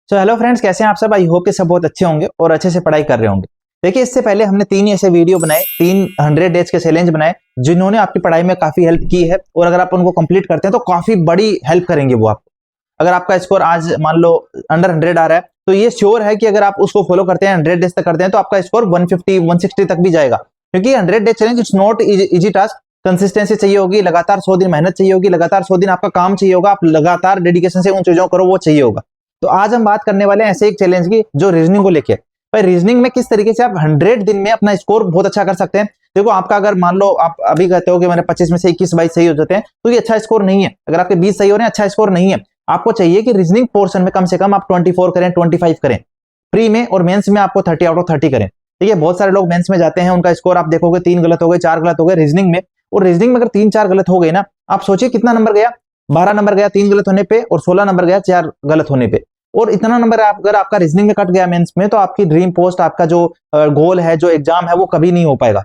So hello friends, कैसे हैं आप सब। आई होप कि सब बहुत अच्छे होंगे और अच्छे से पढ़ाई कर रहे होंगे। देखिए, इससे पहले हमने 3 ऐसे वीडियो बनाए, 3 100 डेज के चैलेंज बनाए जिन्होंने आपकी पढ़ाई में काफी हेल्प की है। और अगर आप उनको कंप्लीट करते हैं तो काफी बड़ी हेल्प करेंगे वो आपको। अगर आपका स्कोर आज मान लो अंडर 100 आ रहा है तो ये श्योर है कि अगर आप उसको फॉलो करते हैं, 100 डेज तक करते हैं, तो आपका स्कोर 150 160 तक भी जाएगा। क्योंकि 100 days challenge it's not easy task. Consistency चाहिए होगी, लगातार 100 दिन मेहनत चाहिए होगी, लगातार 100 दिन आपका काम चाहिए होगा, आप लगातार डेडिकेशन से उन चीजों करो, वो चाहिए होगा। तो आज हम बात करने वाले हैं ऐसे एक चैलेंज की जो रीजनिंग को लेके। भाई, रीजनिंग में किस तरीके से आप 100 दिन में अपना स्कोर बहुत अच्छा कर सकते हैं। देखो, आपका अगर मान लो आप अभी कहते हो कि मैंने 25 में से 21 22 सही हो जाते हैं, तो ये अच्छा स्कोर नहीं है। अगर आपके 20 सही हो रहे हैं, अच्छा स्कोर नहीं है। आपको चाहिए कि रीजनिंग पोर्शन में कम से कम आप 24 करें, 25 करें प्री में, और मेंस में आपको 30 आउट ऑफ 30 करें। ठीक है, बहुत सारे लोग मेंस में जाते हैं, उनका स्कोर आप देखोगे 3 गलत हो गए, 4 गलत हो गए रीजनिंग में। और रीजनिंग में अगर 3-4 गलत हो गए ना, आप सोचिए कितना नंबर गया। 12 नंबर गया 3 गलत होने पे, और 16 नंबर गया 4 गलत होने पे। और इतना नंबर अगर आपका रीजनिंग में कट गया मेंस में, तो आपकी ड्रीम पोस्ट, आपका जो गोल है, जो एग्जाम है, वो कभी नहीं हो पाएगा।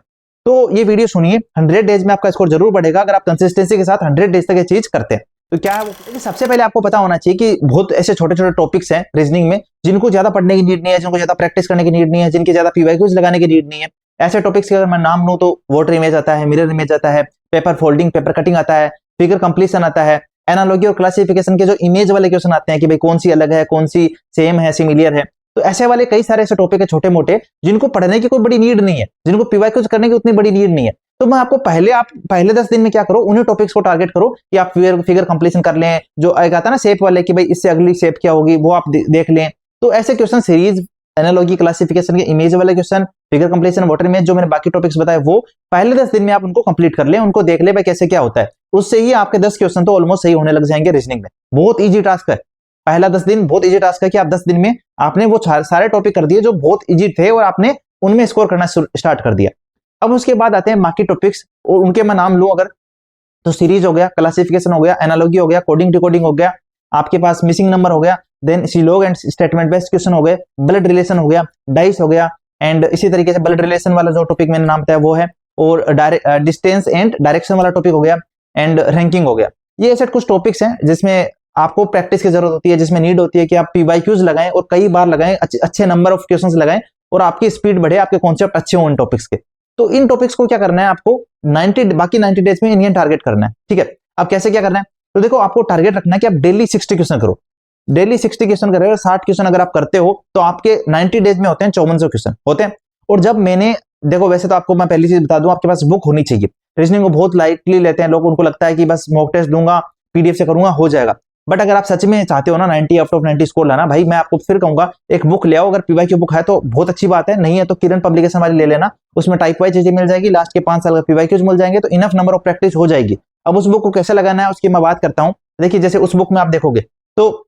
तो ये वीडियो सुनिए, 100 डेज में आपका स्कोर जरूर बढ़ेगा अगर आप कंसिस्टेंसी के साथ 100 डेज तक ये चीज करते हैं। तो क्या है वो, लेकिन सबसे पहले आपको पता होना चाहिए कि बहुत ऐसे छोटे छोटे टॉपिक्स हैं रीजनिंग में जिनको ज्यादा पढ़ने की नीड नहीं है, जिनको ज्यादा प्रैक्टिस करने की नीड नहीं है, जिनके ज्यादा पीवाईक्यूज लगाने की नीड नहीं है। ऐसे टॉपिक्स के अगर मैं नाम लूं तो वाटर इमेज आता है, मिरर इमेज आता है, पेपर फोल्डिंग, पेपर कटिंग आता है, फिगर कंप्लीशन आता है, एनालॉजी और क्लासिफिकेशन के जो इमेज वाले क्वेश्चन आते हैं कि भाई कौन सी अलग है, कौन सी सेम है, सिमिलियर है। तो ऐसे वाले कई सारे ऐसे टॉपिक है छोटे मोटे जिनको पढ़ने की कोई बड़ी नीड नहीं है, जिनको पीवाईक्यूज करने की उतनी बड़ी नीड नहीं है। तो मैं आपको पहले 10 दिन में क्या करो, उन्हीं टॉपिक्स को टारगेट करो कि आप फिगर कंप्लीशन कर लें। जो एक आता है ना शेप वाले कि भाई इससे अगली शेप क्या होगी, वो आप देख लें। तो ऐसे क्वेश्चन सीरीज, एनालॉजी, क्लासिफिकेशन के इमेज वाले question, figure completion, water image, जो मैंने बाकी टॉपिक्स बताए, वो पहले 10 दिन में आप उनको कंप्लीट कर लें, उनको देख ले भाई कैसे क्या होता है। उससे ही आपके 10 क्वेश्चन तो ऑलमोस्ट सही होने लग जाएंगे रीजनिंग में। बहुत ईजी टास्क है। पहला 10 दिन बहुत ईजी टास्क है कि आप 10 दिन में आपने वो सारे टॉपिक कर दिए जो बहुत ईजी थे, और आपने उनमें स्कोर करना स्टार्ट कर दिया। अब उसके बाद आते हैं बाकी टॉपिक्स, और उनके मैं नाम लूं अगर, तो सीरीज हो गया, क्लासिफिकेशन हो गया, एनालॉजी हो गया, कोडिंग डिकोडिंग हो गया, आपके पास मिसिंग नंबर हो गया, then syllogism and statement based question हो गए, ब्लड रिलेशन हो गया, डाइस हो गया, एंड इसी तरीके से ब्लड रिलेशन वाला जो टॉपिक मैंने नाम बताया वो है, और डिस्टेंस एंड डायरेक्शन वाला टॉपिक हो गया, एंड रैंकिंग हो गया। ये ऐसे कुछ टॉपिक्स हैं जिसमें आपको प्रैक्टिस की जरूरत होती है, जिसमें नीड होती है कि आप पीवाईक्यूज लगाएं और कई बार लगाएं, अच्छे नंबर ऑफ क्वेश्चंस लगाएं, और आपकी स्पीड बढ़े, आपके कॉन्सेप्ट अच्छे हो इन टॉपिक्स के। तो इन टॉपिक्स को क्या करना है आपको, बाकी 90 डेज में इन्हें टारगेट करना है। ठीक है, अब कैसे क्या करना है, तो देखो आपको टारगेट रखना है कि आप डेली 60 क्वेश्चन करो। डेली 60 क्वेश्चन करें, 60 क्वेश्चन अगर आप करते हो तो आपके 90 डेज में होते हैं 5400 क्वेश्चन होते हैं। और जब मैंने, देखो वैसे तो आपको मैं पहली चीज बता दूं, आपके पास बुक होनी चाहिए। रीजनिंग को बहुत लाइटली लेते हैं लोग, उनको लगता है कि बस मॉक टेस्ट दूंगा, पीडीएफ से करूंगा, हो जाएगा। बट अगर आप सच में चाहते हो ना 90 आउट ऑफ 90 स्कोर लाना, भाई मैं आपको फिर कहूंगा एक बुक ले आओ। अगर पीवाईक्यू बुक है तो बहुत अच्छी बात है, नहीं है तो किरण पब्लिकेशन वाली ले लेना। उसमें टाइप वाइज चीजें मिल जाएगी, लास्ट के 5 साल का पीवाईक्यूज मिल जाएंगे, तो इनफ नंबर ऑफ प्रैक्टिस हो जाएगी। अब उस बुक को कैसे लगाना है उसकी मैं बात करता हूं। देखिए, जैसे उस बुक में आप देखोगे तो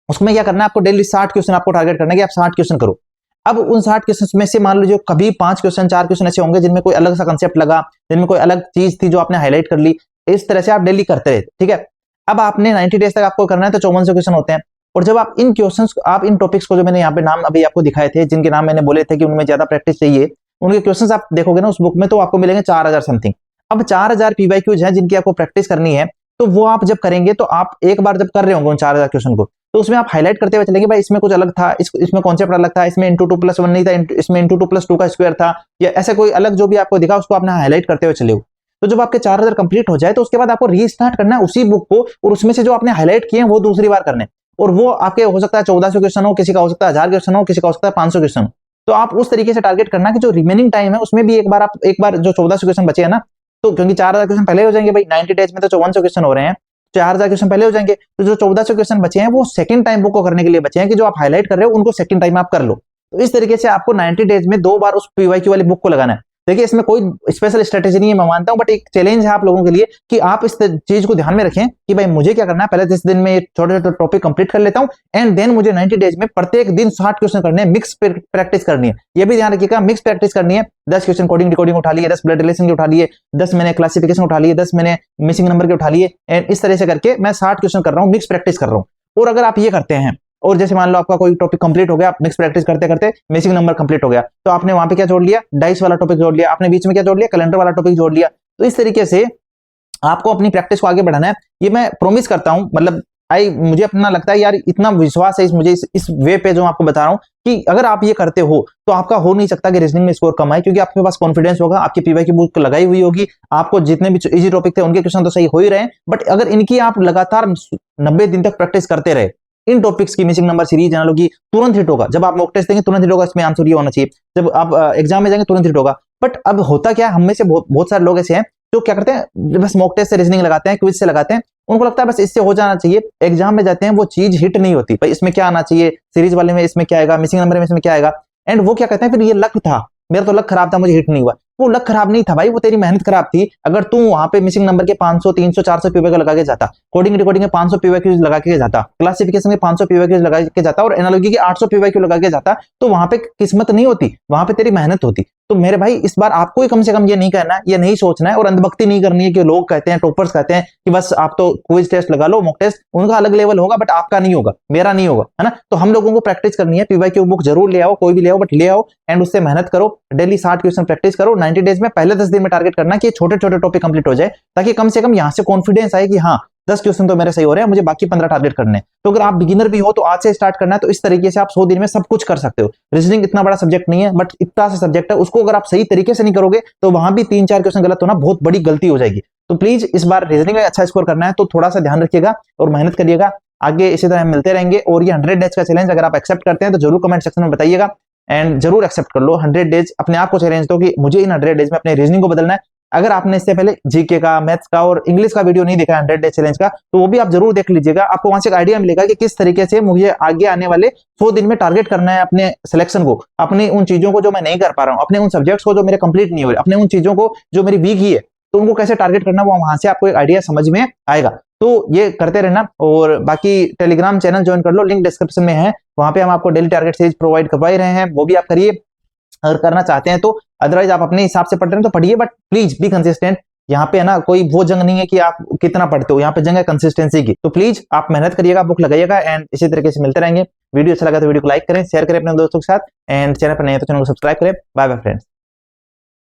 उसमें क्या करना है, आपको डेली 60 क्वेश्चन आपको टारगेट करना है कि आप 60 क्वेश्चन करो। अब उन 60 क्वेश्चन में से मान लीजिए कभी 5 क्वेश्चन 4 क्वेश्चन ऐसे होंगे जिनमें कोई अलग सा कंसेप्ट लगा, जिनमें कोई अलग चीज थी जो आपने हाईलाइट कर ली। इस तरह से आप डेली करते रहे। ठीक है, अब आपने 90 डेज तक आपको करना है, तो 5400 क्वेश्चन होते हैं। और जब आप इन क्वेश्चंस, आप इन टॉपिक्स को जो मैंने यहाँ पे नाम अभी आपको दिखाए थे, जिनके नाम मैंने बोले थे कि उनमें ज्यादा प्रैक्टिस चाहिए, उनके क्वेश्चंस आप देखोगे ना उस बुक में, तो आपको मिलेंगे 4000 समथिंग। अब 4000 पीवाईक्यूज हैं जिनकी आपको प्रैक्टिस करनी है। तो वो आप जब करेंगे, तो आप एक बार जब कर रहे होंगे उन 4000 क्वेश्चन को, तो उसमें आप हाईलाइट करते हुए चलेंगे, भाई इसमें कुछ अलग था, इसमें कॉन्सेप्ट अलग था, इसमें इंटू 2+1 नहीं था, इसमें इंटू 2+2 का स्क्वायर था, या ऐसा कोई अलग जो भी आपको दिखा उसको आपने हाईलाइट करते हुए चले। तो जब आपके 4000 कंप्लीट हो जाए, तो उसके बाद आपको रीस्टार्ट करना है उसी बुक को, और उसमें से जो आपने हाईलाइट किए हैं वो दूसरी बार करने। और वो आपके हो सकता है 1400 क्वेश्चन हो, किसी का हो सकता है 1000 क्वेश्चन हो, किसी का हो सकता है 500 क्वेश्चन हो। तो आप उस तरीके से टारगेट करना कि जो रिमेनिंग टाइम है उसमें भी एक बार जो 1400 क्वेश्चन बचे हैं ना, तो क्योंकि 4000 क्वेश्चन पहले हो जाएंगे भाई, 90 डेज में तो 5400 क्वेश्चन हो रहे हैं, 4000 क्वेश्चन पहले हो जाएंगे। तो जो 1400 क्वेश्चन बचे हैं वो सेकंड टाइम बुक को करने के लिए बचे हैं, कि जो आप हाईलाइट कर रहे हो उनको सेकंड टाइम आप कर लो। तो इस तरीके से आपको 90 डेज में 2 बार उस पीवाईक्यू वाली बुक को लगाना है। देखिए, इसमें कोई स्पेशल स्ट्रेटेजी नहीं है, मैं मानता हूं, बट एक चैलेंज है आप लोगों के लिए कि आप इस चीज को ध्यान में रखें कि भाई मुझे क्या करना है, पहले 10 दिन में छोटे छोटे टॉपिक कंप्लीट कर लेता हूं, एंड देन मुझे 90 डेज में प्रत्येक दिन 60 क्वेश्चन करने हैं, मिक्स प्रैक्टिस करनी है। ये भी ध्यान रखिएगा, मिक्स प्रैक्टिस करनी है। 10 क्वेश्चन कोडिंग डिकोडिंग उठा लिए, 10 ब्लड रिलेशन के उठा लिए, 10 मैंने क्लासिफिकेशन उठा लिए, 10 मैंने मिसिंग नंबर के उठा लिए, एंड इस तरह से करके मैं 60 क्वेश्चन कर रहा हूँ, मिक्स प्रैक्टिस कर रहा हूँ। और अगर आप ये करते हैं, और जैसे मान लो आपका कोई टॉपिक कंप्लीट हो गया, आप मिक्स प्रैक्टिस करते करते मिसिंग नंबर कंप्लीट हो गया, तो आपने वहां पे क्या जोड़ लिया, डाइस वाला टॉपिक जोड़ लिया, आपने बीच में क्या जोड़ लिया, कैलेंडर वाला टॉपिक जोड़ लिया। तो इस तरीके से आपको अपनी प्रैक्टिस को आगे बढ़ाना है। ये मैं प्रॉमिस करता हूं, मतलब मुझे अपना लगता है यार, इतना विश्वास है मुझे इस वे पे जो आपको बता रहा हूँ कि अगर आप ये करते हो तो आपका हो नहीं सकता कि रीजनिंग में स्कोर कम आए, क्योंकि आपके पास कॉन्फिडेंस होगा, आपकी पीवाई की बुक लगाई हुई होगी, आपको जितने भी इजी टॉपिक थे उनके क्वेश्चन तो सही हो ही रहे हैं, बट अगर इनकी आप लगातार 90 दिन तक प्रैक्टिस करते रहे, इन टॉपिक्स की मिसिंग नंबर सीरीज एनालॉजी तुरंत हिट होगा। जब आप मॉक टेस्ट देंगे तुरंत हिट होगा, इसमें आंसर ये होना चाहिए, जब आप एग्जाम में जाएंगे तुरंत हिट होगा। बट अब होता क्या है, हम में से बहुत सारे लोग ऐसे हैं जो क्या करते हैं, बस मॉक टेस्ट से रीजनिंग लगाते हैं, क्विज से लगाते हैं, उनको लगता है बस इससे हो जाना चाहिए, एग्जाम में जाते हैं वो चीज हिट नहीं होती, भाई इसमें क्या आना चाहिए, सीरीज वाले में इसमें क्या आएगा, मिसिंग नंबर में इसमें क्या आएगा, एंड वो क्या कहते हैं फिर ये लक था, मेरा तो लक खराब था मुझे हिट नहीं हुआ। वो लक खराब नहीं था भाई, वो तेरी मेहनत खराब थी। अगर तू वहां पे मिसिंग नंबर के 500 300 400 पीवाईक्यू लगा के जाता, कोडिंग रिकॉर्डिंग के 500 पीवाईक्यू लगा के जाता, क्लासिफिकेशन के 500 पीवाईक्यू लगा के जाता और एनालॉजी के 800 पीवाईक्यू लगा के जाता, तो वहां पे किस्मत नहीं होती, वहां पे तेरी मेहनत होती। तो मेरे भाई इस बार आपको ही कम से कम ये नहीं कहना है, ये नहीं सोचना है और अंधभक्ति नहीं करनी है कि लोग कहते हैं, टॉपर्स कहते हैं कि बस आप तो क्विज टेस्ट लगा लो, मॉक टेस्ट उनका अलग लेवल होगा बट आपका नहीं होगा, मेरा नहीं होगा, है ना। तो हम लोगों को प्रैक्टिस करनी है, पीवाईक्यू बुक जरूर ले आओ, कोई भी ले आओ बट ले आओ एंड उससे मेहनत करो, डेली 60 क्वेश्चन प्रैक्टिस करो 90 डेज में। पहले 10 दिन में टारगेट करना कि छोटे छोटे टॉपिक कंप्लीट हो जाए, ताकि कम से कम यहां से कॉन्फिडेंस आए कि हाँ 10 क्वेश्चन तो मेरे सही हो रहे हैं, मुझे बाकी 15 टारगेट करने। तो अगर आप बिगिनर भी हो तो आज से स्टार्ट करना है, तो इस तरीके से आप 100 दिन में सब कुछ कर सकते हो। रीजनिंग इतना बड़ा सब्जेक्ट नहीं है बट इतना सा सब्जेक्ट है, उसको अगर आप सही तरीके से नहीं करोगे तो वहां भी 3-4 क्वेश्चन गलत होना बहुत बड़ी गलती हो जाएगी। तो प्लीज इस बार रीजनिंग में अच्छा स्कोर करना है तो थोड़ा सा ध्यान रखिएगा और मेहनत करिएगा। आगे इसी तरह मिलते रहेंगे और ये 100 डेज का चैलेंज अगर आप एक्सेप्ट करते हैं तो जरूर कमेंट सेक्शन में बताइएगा एंड जरूर एक्सेप्ट कर लो। 100 डेज अपने आप को चैलेंज दो कि मुझे इन 100 डेज में अपने रीजनिंग को बदलना है। अगर आपने इससे पहले जीके का, मैथ्स का और इंग्लिश का वीडियो नहीं देखा 100 डेज चैलेंज का, तो वो भी आप जरूर देख लीजिएगा। आपको वहां से एक आइडिया मिलेगा कि किस तरीके से मुझे आगे आने वाले 100 दिन में टारगेट करना है अपने सिलेक्शन को, अपनी उन चीजों को जो मैं नहीं कर पा रहा हूं, अपने उन सब्जेक्ट्स को जो मेरे कंप्लीट नहीं हो रहे, अपने उन चीजों को जो मेरी वीक ही है, तो उनको कैसे टारगेट करना, वो वहां से आपको एक आइडिया समझ में आएगा। तो ये करते रहना और बाकी टेलीग्राम चैनल ज्वाइन कर लो, लिंक डिस्क्रिप्शन में है, वहां पे हम आपको डेली टारगेट सीरीज प्रोवाइड करवा ही रहे हैं, वो भी आप करिए अगर करना चाहते हैं तो। अदरवाइज आप अपने हिसाब से पढ़ रहे हैं तो पढ़िए बट प्लीज बी कंसिस्टेंट। यहाँ पे है ना कोई वो जंग नहीं है कि आप कितना पढ़ते हो, यहाँ पे जंग है कंसिस्टेंसी की। तो प्लीज आप मेहनत करिएगा, बुक लगाइएगा एंड इसी तरीके से मिलते रहेंगे। वीडियो अच्छा लगा तो वीडियो को लाइक करें, शेयर करें अपने दोस्तों के साथ एंड चैनल पर नहीं है तो चैनल को सब्सक्राइब करें। Bye bye friends.